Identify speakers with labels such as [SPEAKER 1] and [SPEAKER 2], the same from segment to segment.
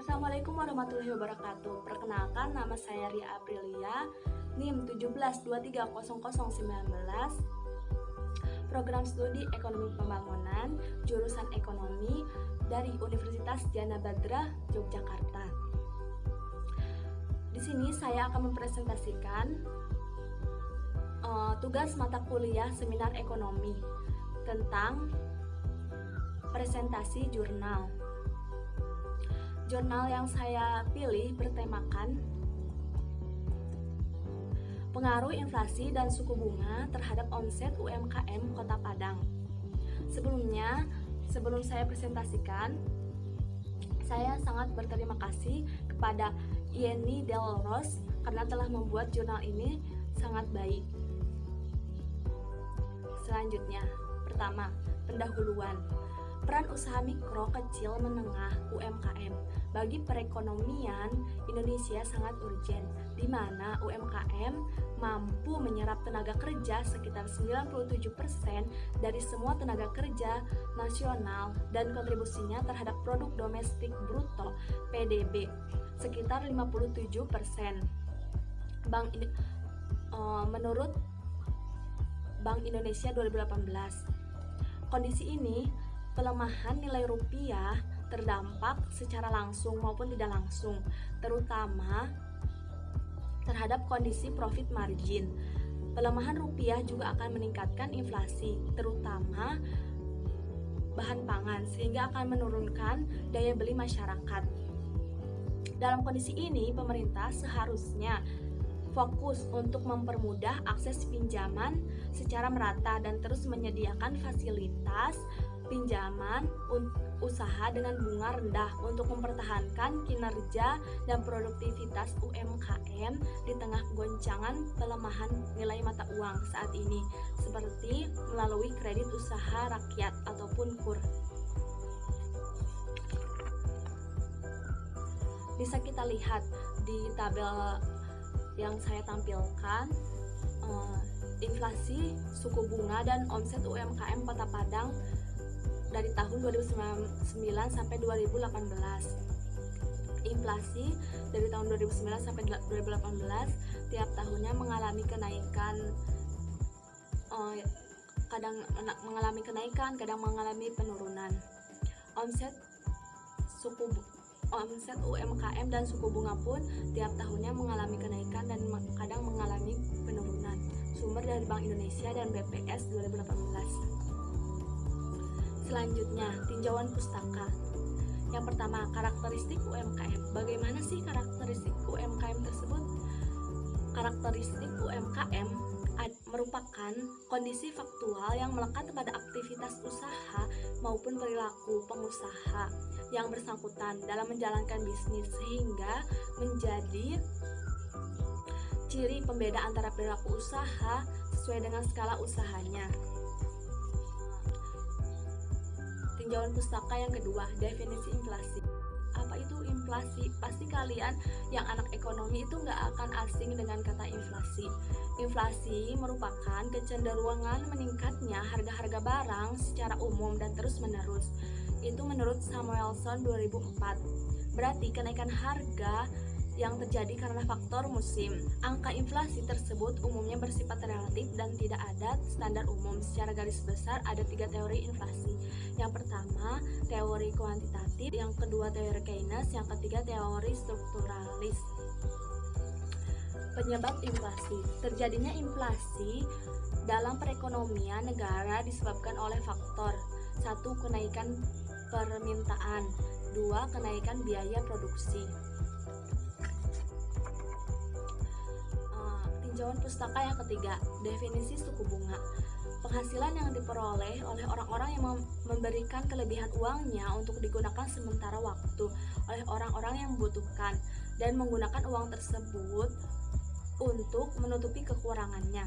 [SPEAKER 1] Assalamualaikum warahmatullahi wabarakatuh. Perkenalkan, nama saya Ria Aprilia, NIM 17230019, Program Studi Ekonomi Pembangunan, jurusan Ekonomi dari Universitas Djana Badra, Yogyakarta. Di sini saya akan mempresentasikan tugas mata kuliah Seminar Ekonomi tentang presentasi jurnal. Jurnal yang saya pilih bertemakan pengaruh inflasi dan suku bunga terhadap omset UMKM Kota Padang. Sebelum saya presentasikan, saya sangat berterima kasih kepada Yeni Delros karena telah membuat jurnal ini sangat baik. Selanjutnya, pertama, pendahuluan. Peran usaha mikro, kecil, menengah, UMKM bagi perekonomian Indonesia sangat urgen, di mana UMKM mampu menyerap tenaga kerja sekitar 97% dari semua tenaga kerja nasional dan kontribusinya terhadap produk domestik bruto (PDB) sekitar 57%. Menurut Bank Indonesia 2018. Kondisi ini, pelemahan nilai rupiah terdampak secara langsung maupun tidak langsung, terutama terhadap kondisi profit margin. Pelemahan rupiah juga akan meningkatkan inflasi, terutama bahan pangan, sehingga akan menurunkan daya beli masyarakat. Dalam kondisi ini, pemerintah seharusnya fokus untuk mempermudah akses pinjaman secara merata dan terus menyediakan fasilitas pinjaman usaha dengan bunga rendah untuk mempertahankan kinerja dan produktivitas UMKM di tengah goncangan pelemahan nilai mata uang saat ini, seperti melalui kredit usaha rakyat ataupun KUR. Bisa kita lihat di tabel yang saya tampilkan, inflasi, suku bunga, dan omset UMKM Kota Padang dari tahun 2009 sampai 2018. Inflasi dari tahun 2009 sampai 2018 tiap tahunnya mengalami kenaikan, kadang mengalami penurunan. Omset UMKM dan suku bunga pun tiap tahunnya mengalami kenaikan dan kadang mengalami penurunan. Sumber dari Bank Indonesia dan BPS 2018. Selanjutnya, tinjauan pustaka. Yang pertama, karakteristik UMKM. Bagaimana sih karakteristik UMKM tersebut? Karakteristik UMKM merupakan kondisi faktual yang melekat pada aktivitas usaha maupun perilaku pengusaha yang bersangkutan dalam menjalankan bisnis, sehingga menjadi ciri pembeda antara perilaku usaha sesuai dengan skala usahanya. Tinjauan pustaka yang kedua, definisi inflasi. Apa itu inflasi? Pasti kalian yang anak ekonomi itu nggak akan asing dengan kata inflasi. Inflasi merupakan kecenderungan meningkatnya harga-harga barang secara umum dan terus-menerus. Itu menurut Samuelson 2004. Berarti kenaikan harga yang terjadi karena faktor musim. Angka inflasi tersebut umumnya bersifat relatif dan tidak ada standar umum. Secara garis besar ada 3 teori inflasi. Yang pertama, teori kuantitatif, yang kedua teori Keynes, yang ketiga teori strukturalis. Penyebab inflasi. Terjadinya inflasi dalam perekonomian negara disebabkan oleh faktor 1. Kenaikan permintaan, 2. Kenaikan biaya produksi. Tinjauan pustaka yang ketiga, definisi suku bunga. Penghasilan yang diperoleh oleh orang-orang yang memberikan kelebihan uangnya untuk digunakan sementara waktu oleh orang-orang yang membutuhkan dan menggunakan uang tersebut untuk menutupi kekurangannya.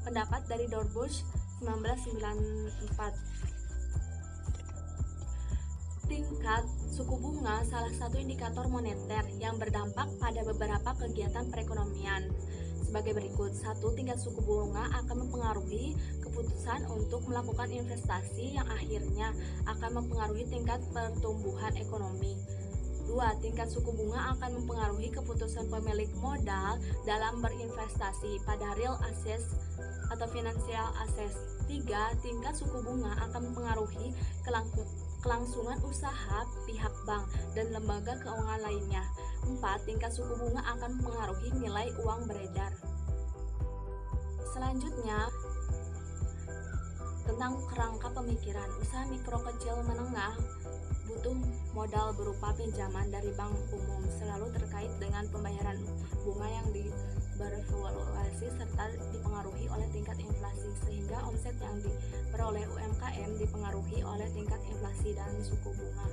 [SPEAKER 1] Pendapat dari Dorbush 1994. Tingkat suku bunga salah satu indikator moneter yang berdampak pada beberapa kegiatan perekonomian. Sebagai berikut, 1. Tingkat suku bunga akan mempengaruhi keputusan untuk melakukan investasi yang akhirnya akan mempengaruhi tingkat pertumbuhan ekonomi. 2. Kedua, tingkat suku bunga akan mempengaruhi keputusan pemilik modal dalam berinvestasi pada real assets atau financial assets. Tiga, tingkat suku bunga akan mempengaruhi kelangsungan usaha pihak bank dan lembaga keuangan lainnya. Empat, tingkat suku bunga akan mempengaruhi nilai uang beredar. Selanjutnya, tentang kerangka pemikiran, usaha mikro kecil menengah butuh modal berupa pinjaman dari bank umum, selalu terkait dengan pembayaran bunga yang berfluktuasi serta dipengaruhi oleh tingkat inflasi, sehingga omset yang diperoleh UMKM dipengaruhi oleh tingkat inflasi dan suku bunga.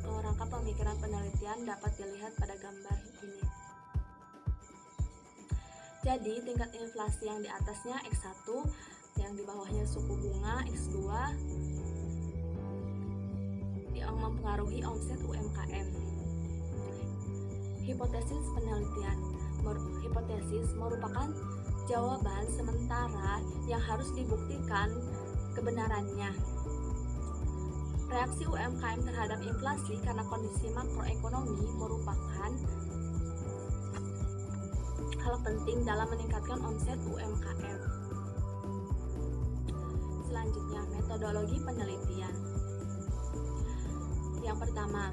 [SPEAKER 1] Kerangka pemikiran penelitian dapat dilihat pada gambar ini. Jadi tingkat inflasi yang di atasnya X1, yang di bawahnya suku bunga X2 yang mempengaruhi omset UMKM. Hipotesis penelitian. Hipotesis merupakan jawaban sementara yang harus dibuktikan kebenarannya. Reaksi UMKM terhadap inflasi karena kondisi makroekonomi merupakan hal penting dalam meningkatkan omset UMKM. Selanjutnya, metodologi penelitian. Yang pertama,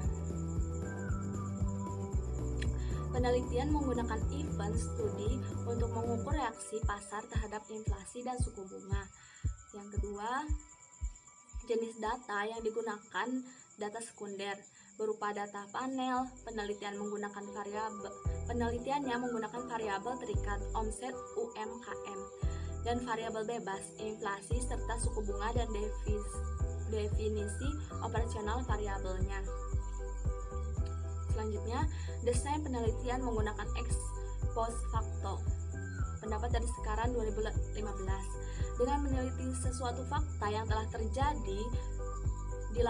[SPEAKER 1] penelitian menggunakan event studi untuk mengukur reaksi pasar terhadap inflasi dan suku bunga. Yang kedua, jenis data yang digunakan data sekunder berupa data panel. Penelitiannya menggunakan variabel terikat omset UMKM dan variabel bebas inflasi serta suku bunga dan definisi operasional variabelnya. Selanjutnya, desain penelitian menggunakan ex post facto. Pendapat dari sekarang 2015. Dengan meneliti sesuatu fakta yang telah terjadi di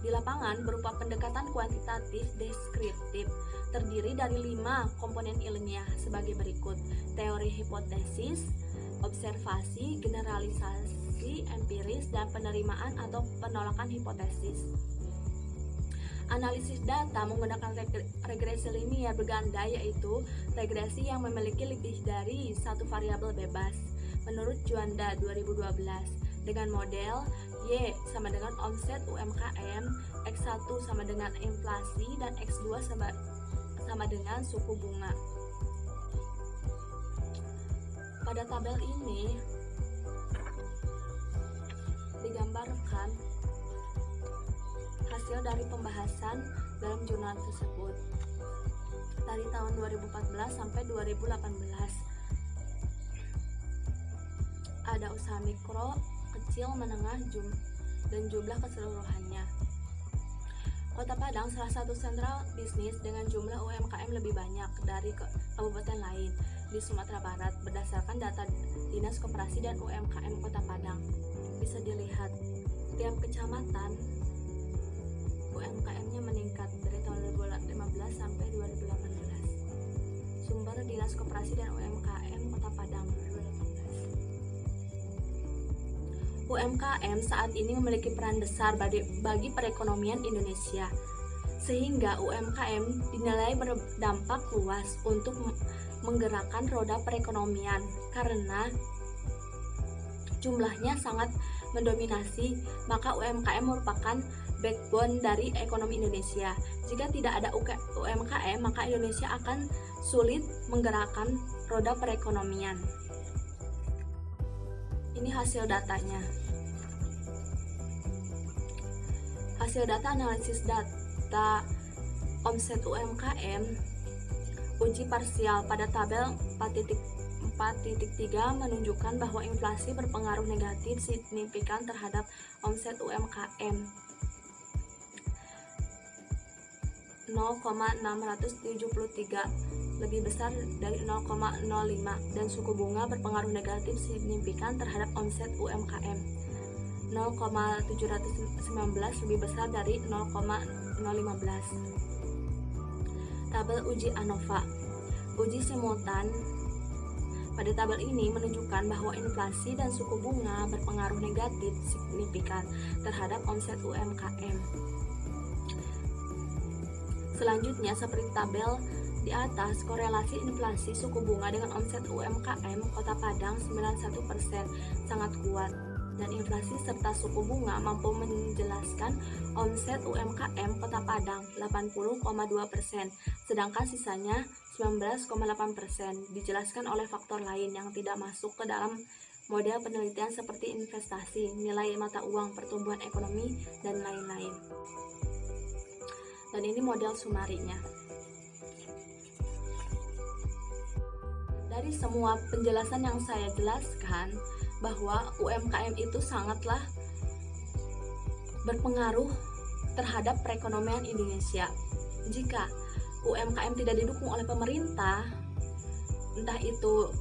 [SPEAKER 1] lapangan berupa pendekatan kuantitatif deskriptif, terdiri dari 5 komponen ilmiah sebagai berikut: teori hipotesis, observasi, generalisasi empiris, dan penerimaan atau penolakan hipotesis. Analisis data menggunakan regresi linier berganda, yaitu regresi yang memiliki lebih dari satu variabel bebas. Menurut Juanda 2012, dengan model Y sama dengan omset UMKM, X1 sama dengan inflasi, dan X2 sama dengan suku bunga. Pada tabel ini digambarkan hasil dari pembahasan dalam jurnal tersebut dari tahun 2014 sampai 2018. Ada usaha mikro, kecil, menengah, dan jumlah keseluruhannya. Kota Padang salah satu sentral bisnis dengan jumlah UMKM lebih banyak dari kabupaten lain di Sumatera Barat berdasarkan data Dinas Koperasi dan UMKM Kota Padang. Bisa dilihat, tiap kecamatan UMKM-nya meningkat dari tahun 2015 sampai 2018. Sumber Dinas Koperasi dan UMKM Kota Padang 2018. UMKM saat ini memiliki peran besar bagi perekonomian Indonesia, sehingga UMKM dinilai berdampak luas untuk menggerakkan roda perekonomian karena jumlahnya sangat mendominasi. Maka UMKM merupakan backbone dari ekonomi Indonesia. Jika tidak ada UMKM, maka Indonesia akan sulit menggerakkan roda perekonomian. Ini hasil datanya. Hasil data analisis data omset UMKM uji parsial pada tabel 4.3 menunjukkan bahwa inflasi berpengaruh negatif signifikan terhadap omset UMKM 0,673, lebih besar dari 0,05, dan suku bunga berpengaruh negatif signifikan terhadap omset UMKM 0,719, lebih besar dari 0,015. Tabel uji ANOVA. Uji simultan pada tabel ini menunjukkan bahwa inflasi dan suku bunga berpengaruh negatif signifikan terhadap omset UMKM. Selanjutnya, seperti tabel di atas, korelasi inflasi suku bunga dengan omset UMKM Kota Padang 91% sangat kuat, dan inflasi serta suku bunga mampu menjelaskan omset UMKM Kota Padang 80,2%, sedangkan sisanya 19,8% dijelaskan oleh faktor lain yang tidak masuk ke dalam model penelitian seperti investasi, nilai mata uang, pertumbuhan ekonomi, dan lain-lain. Dan ini model sumarinya. Dari semua penjelasan yang saya jelaskan, bahwa UMKM itu sangatlah berpengaruh terhadap perekonomian Indonesia. Jika UMKM tidak didukung oleh pemerintah, entah itu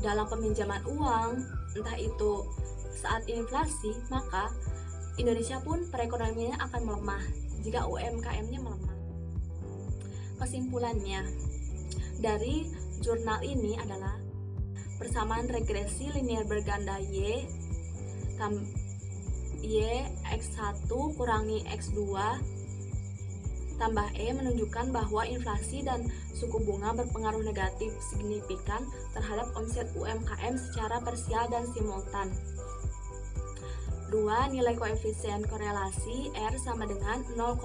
[SPEAKER 1] dalam peminjaman uang, entah itu saat inflasi, maka Indonesia pun perekonomiannya akan melemah jika UMKM-nya melemah. Kesimpulannya dari jurnal ini adalah persamaan regresi linear berganda Y X1 kurangi X2 tambah E menunjukkan bahwa inflasi dan suku bunga berpengaruh negatif signifikan terhadap omset UMKM secara parsial dan simultan. 2. Nilai koefisien korelasi R sama dengan 0,910,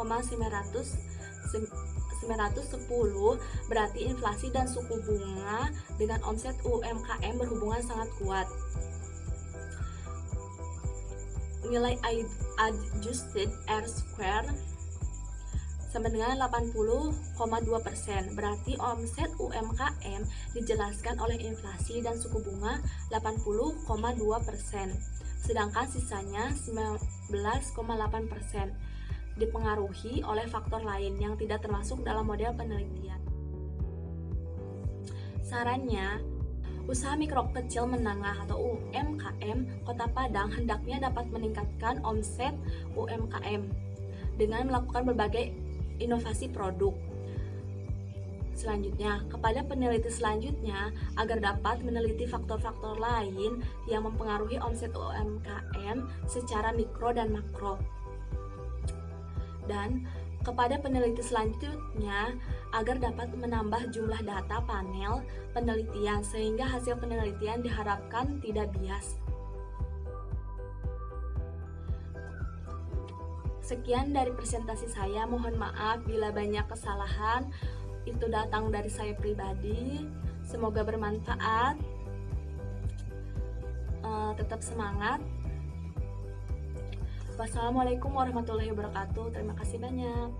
[SPEAKER 1] berarti inflasi dan suku bunga dengan omset UMKM berhubungan sangat kuat. Nilai adjusted R square sama dengan 80,2%, berarti omset UMKM dijelaskan oleh inflasi dan suku bunga 80,2%, sedangkan sisanya 19,8% dipengaruhi oleh faktor lain yang tidak termasuk dalam model penelitian. Sarannya, usaha mikro kecil menengah atau UMKM Kota Padang hendaknya dapat meningkatkan omset UMKM dengan melakukan berbagai inovasi produk. Selanjutnya, kepada peneliti selanjutnya agar dapat meneliti faktor-faktor lain yang mempengaruhi omset UMKM secara mikro dan makro. Dan kepada peneliti selanjutnya agar dapat menambah jumlah data panel penelitian sehingga hasil penelitian diharapkan tidak bias. Sekian dari presentasi saya, mohon maaf bila banyak kesalahan, itu datang dari saya pribadi. Semoga bermanfaat. Tetap semangat. Wassalamualaikum warahmatullahi wabarakatuh. Terima kasih banyak.